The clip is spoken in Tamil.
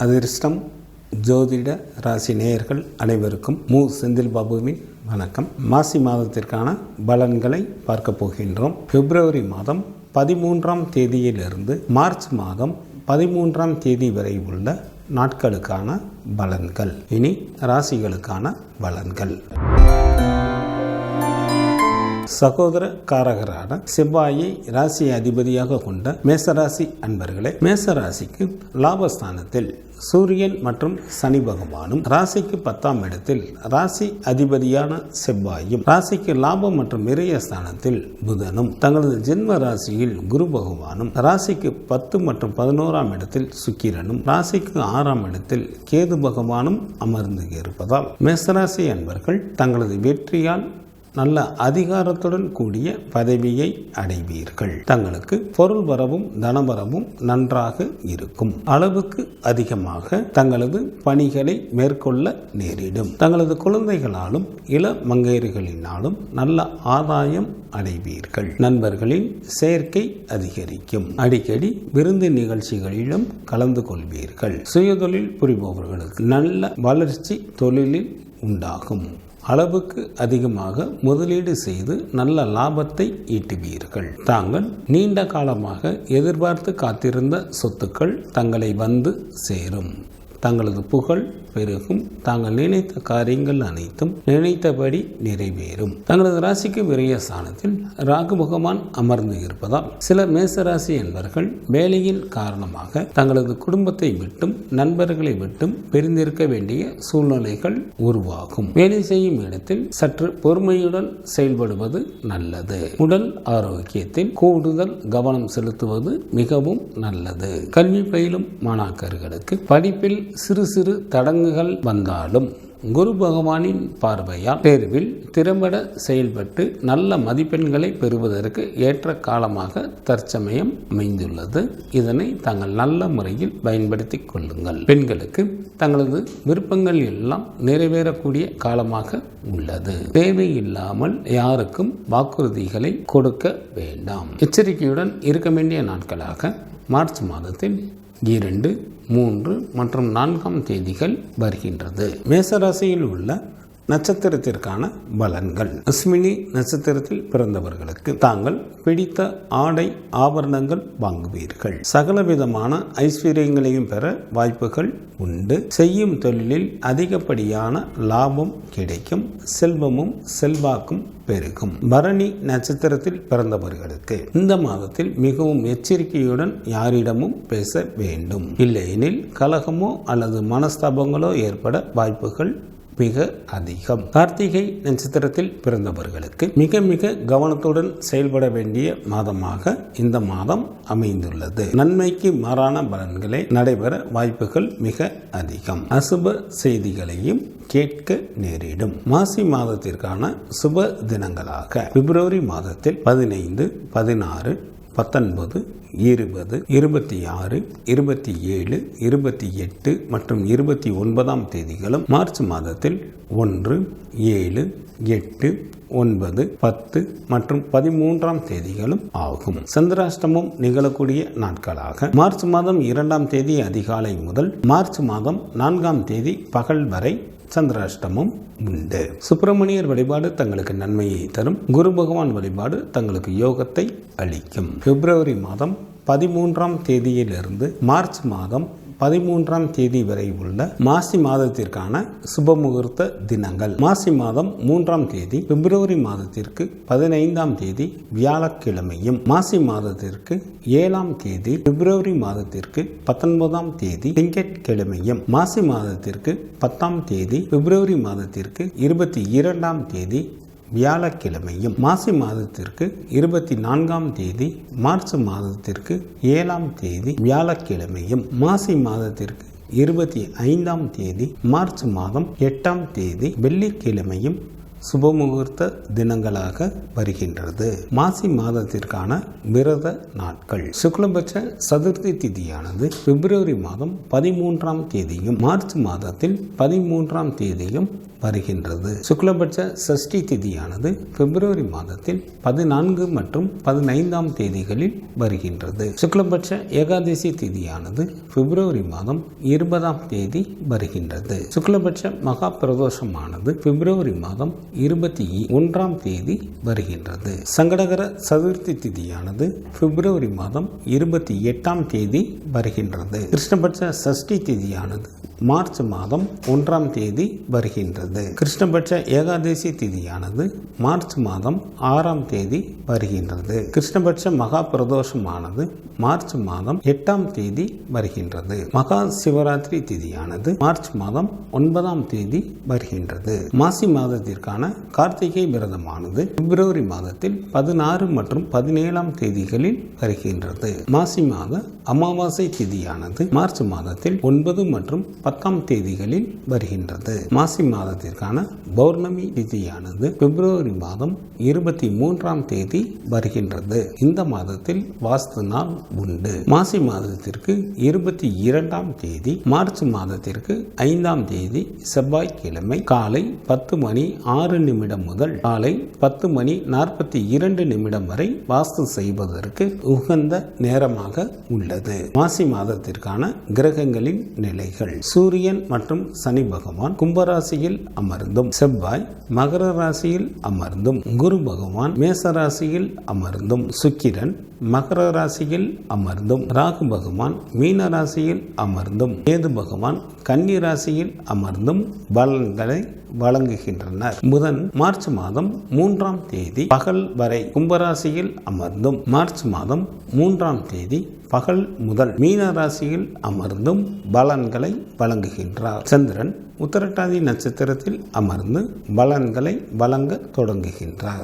அதிர்ஷ்டம் ஜோதிட ராசி நேயர்கள் அனைவருக்கும் செந்தில் பாபுவின் வணக்கம். மாசி மாதத்திற்கான பலன்களை பார்க்க போகின்றோம். பிப்ரவரி மாதம் 13ஆம் தேதியிலிருந்து மார்ச் மாதம் 13ஆம் தேதி வரை உள்ள நாட்களுக்கான பலன்கள். இனி ராசிகளுக்கான பலன்கள். சகோதர காரகரான செவ்வாயை ராசி அதிபதியாக கொண்ட மேசராசி அன்பர்களே, மேசராசிக்கு லாபஸ்தானத்தில் சூரியன் மற்றும் சனி பகவானும், ராசிக்கு 10ஆம் இடத்தில் ராசி அதிபதியான செவ்வாயும், ராசிக்கு லாபம் மற்றும் விரய ஸ்தானத்தில் புதனும், தங்களது ஜென்ம ராசியில் குரு பகவானும், ராசிக்கு 10 மற்றும் 11ஆம் இடத்தில் சுக்கிரனும், ராசிக்கு 6ஆம் இடத்தில் கேது பகவானும் அமர்ந்து இருப்பதால் மேசராசி அன்பர்கள் தங்களது வெற்றியால் நல்ல அதிகாரத்துடன் கூடிய பதவியை அடைவீர்கள். தங்களுக்கு பொருள் வரவும் தனவரவும் நன்றாக இருக்கும். அளவுக்கு அதிகமாக தங்களது பணிகளை மேற்கொள்ள நேரிடும். தங்களது குழந்தைகளாலும் இள மங்கையர்களினாலும் நல்ல ஆதாயம் அடைவீர்கள். நண்பர்களின் சேர்க்கை அதிகரிக்கும். அடிக்கடி விருந்து நிகழ்ச்சிகளிலும் கலந்து கொள்வீர்கள். சுயதொழில் புரிபவர்களுக்கு நல்ல வளர்ச்சி தொழிலில் உண்டாகும். அளவுக்கு அதிகமாக முதலீடு செய்து நல்ல லாபத்தை ஈட்டுவீர்கள். தாங்கள் நீண்ட காலமாக எதிர்பார்த்து காத்திருந்த சொத்துக்கள் தங்களை வந்து சேரும். தங்களது புகழ் பெருகும். தாங்கள் நினைத்த காரியங்கள் அனைத்தும் நினைத்தபடி நிறைவேறும். தங்களது ராசிக்கு விரய ஸ்தானத்தில் ராகு பகவான் அமர்ந்து இருப்பதால் சில மேசராசி என்பவர்கள் வேலையின் காரணமாக தங்களது குடும்பத்தை விட்டும் நண்பர்களை விட்டும் பிரிந்திருக்க வேண்டிய சூழ்நிலைகள் உருவாகும். வேலை செய்யும் இடத்தில் சற்று பொறுமையுடன் செயல்படுவது நல்லது. உடல் ஆரோக்கியத்தில் கூடுதல் கவனம் செலுத்துவது மிகவும் நல்லது. கல்வி பயிலும் மாணாக்கர்களுக்கு படிப்பில் சிறு சிறு தடங்குகள் வந்தாலும் குரு பகவானின் பார்வையால் தேர்வில் திறம்பட செயல்பட்டு நல்ல மதிப்பெண்களை பெறுவதற்கு ஏற்ற காலமாக தற்சமயம் அமைந்துள்ளது. இதனை தாங்கள் நல்ல முறையில் பயன்படுத்திக் கொள்ளுங்கள். பெண்களுக்கு தங்களது விருப்பங்கள் எல்லாம் நிறைவேறக்கூடிய காலமாக உள்ளது. தேவையில்லாமல் யாருக்கும் வாக்குறுதிகளை கொடுக்க வேண்டாம். எச்சரிக்கையுடன் இருக்க வேண்டிய நாட்களாக மார்ச் மாதத்தில் 2, 3 மற்றும் 4ஆம் தேதிகள் வருகின்றது. மேசராசியில் உள்ள நட்சத்திரத்திற்கான பலன்கள். அஸ்வினி நட்சத்திரத்தில் பிறந்தவர்களுக்கு தாங்கள் பிடித்த ஆடை ஆபரணங்கள் வாங்குவீர்கள். சகலவிதமான ஐஸ்வர்யங்களையும் பெற வாய்ப்புகள் உண்டு. செய்யும் தொழிலில் அதிகப்படியான லாபம் கிடைக்கும். செல்வமும் செல்வாக்கும் பெருகும். பரணி நட்சத்திரத்தில் பிறந்தவர்களுக்கு இந்த மாதத்தில் மிகவும் எச்சரிக்கையுடன் யாரிடமும் பேச வேண்டும். இல்லையெனில் கலகமோ அல்லது மனஸ்தாபங்களோ ஏற்பட வாய்ப்புகள் மிக அதிகம். கார்த்திகை நட்சத்திரத்தில் பிறந்தவர்களுக்கு மிக மிக கவனத்துடன் செயல்பட வேண்டிய மாதமாக இந்த மாதம் அமைந்துள்ளது. நன்மைக்கு மாறான பலன்களே நடைபெற வாய்ப்புகள் மிக அதிகம். அசுப செய்திகளையும் கேட்க நேரிடும். மாசி மாதத்திற்கான சுப தினங்களாக பிப்ரவரி மாதத்தில் 15, 16, 19, 20, 26, 27, 28 மற்றும் 29ஆம் தேதிகளும், மார்ச் மாதத்தில் 1, 7, 8, 9, 10 மற்றும் 13ஆம் தேதிகளும் ஆகும். சந்திராஷ்டமம் நிகழக்கூடிய நாட்களாக மார்ச் மாதம் 2ஆம் தேதி அதிகாலை முதல் மார்ச் மாதம் 4ஆம் தேதி பகல் வரை சந்திராஷ்டமம் உண்டு. சுப்பிரமணியர் வழிபாடு தங்களுக்கு நன்மையை தரும். குரு பகவான் வழிபாடு தங்களுக்கு யோகத்தை அளிக்கும். பிப்ரவரி மாதம் 13ஆம் தேதியிலிருந்து மார்ச் மாதம் 13ஆம் தேதி வரை உள்ள மாசி மாதத்திற்கான சுபமுகூர்த்த தினங்கள். மாசி மாதம் 3ஆம் தேதி பிப்ரவரி மாதத்திற்கு 15ஆம் தேதி வியாழக்கிழமையும், மாசி மாதத்திற்கு 7ஆம் தேதி பிப்ரவரி மாதத்திற்கு 19ஆம் தேதி திங்கட்கிழமையும், மாசி மாதத்திற்கு 10ஆம் தேதி பிப்ரவரி மாதத்திற்கு 22ஆம் தேதி வியாழக்கிழமையும், மாசி மாதத்திற்கு 24ஆம் தேதி மார்ச் மாதத்திற்கு 7ஆம் தேதி வியாழக்கிழமையும், மாசி மாதத்திற்கு 25ஆம் தேதி மார்ச் மாதம் 8ஆம் தேதி வெள்ளிக்கிழமையும் சுபமுகூர்த்த தினங்களாக வருகின்றது. மாசி மாதத்திற்கான விரத நாட்கள். சுக்லபட்ச சதுர்த்தி திதியானது பிப்ரவரி மாதம் 13ஆம் தேதியும் மார்ச் மாதத்தில் 13ஆம் தேதியும் வருகின்றது. சுக்லபட்ச சஷ்டி திதியானது பிப்ரவரி மாதத்தில் 14 மற்றும் 15ஆம் தேதிகளில் வருகின்றது. சுக்லபட்ச ஏகாதசி திதியானது பிப்ரவரி மாதம் 20ஆம் தேதி வருகின்றது. சுக்லபட்ச மகா பிரதோஷமானது பிப்ரவரி மாதம் 21ஆம் தேதி வருகின்றது. சங்கடகர சதுர்த்தி திதியானது பிப்ரவரி மாதம் 28ஆம் தேதி வருகின்றது. கிருஷ்ணபட்ச சஷ்டி திதியானது மார்ச் மாதம் 1ஆம் தேதி வருகின்றது. கிருஷ்ணபட்ச ஏகாதசி திதியானது மார்ச் மாதம் 6ஆம் தேதி வருகின்றது. கிருஷ்ணபட்ச மகா பிரதோஷமானது மார்ச் மாதம் 8ஆம் தேதி வருகின்றது. மகா சிவராத்திரி திதியானது மார்ச் மாதம் 9ஆம் தேதி வருகின்றது. மாசி மாதத்திற்கான கார்த்திகை விரதமானது பிப்ரவரி மாதத்தில் 16 மற்றும் 17ஆம் தேதிகளில் வருகின்றது. மாசி மாத அமாவாசை திதியானது மார்ச் மாதத்தில் 9 மற்றும் 10ஆம் தேதிகளில் வருகின்றது. மாசி மாதத்திற்கான பௌர்ணமி திதியானது பிப்ரவரி மாதம் 23ஆம் தேதி வருகின்றது. இந்த மாதத்தில் வாஸ்து நாள் உண்டு. மாசி மாதத்திற்கு 22ஆம் தேதி, மார்ச் மாதத்திற்கு 5ஆம் தேதி செவ்வாய்க்கிழமை காலை 10 மணி 6 நிமிடம் முதல் காலை 10 மணி 42 நிமிடம் வரை வாஸ்து செய்வதற்கு உகந்த நேரமாக உள்ளது. மாசி மாதத்திற்கான கிரகங்களின் நிலைகள். சூரியன் மற்றும் சனி பகவான் கும்பராசியில் அமர்ந்தும், செவ்வாய் மகர ராசியில் அமர்ந்தும், குரு பகவான் மேச ராசியில் அமர்ந்தும், சுக்கிரன் மகர ராசியில் அமர்ந்தும், ராகு பகவான் மீன ராசியில் அமர்ந்தும், கேது பகவான் கன்னி ராசியில் அமர்ந்தும் பலன்களை வழங்குகின்றனர். புதன் மார்ச் மாதம் 3ஆம் தேதி பகல் வரை கும்பராசியில் அமர்ந்தும், மார்ச் மாதம் 3ஆம் தேதி பகல் முதல் மீன ராசியில் அமர்ந்தும் பலன்களை வழங்குகின்றார். சந்திரன் உத்திரட்டாதி நட்சத்திரத்தில் அமர்ந்து பலன்களை வழங்க தொடங்குகின்றார்.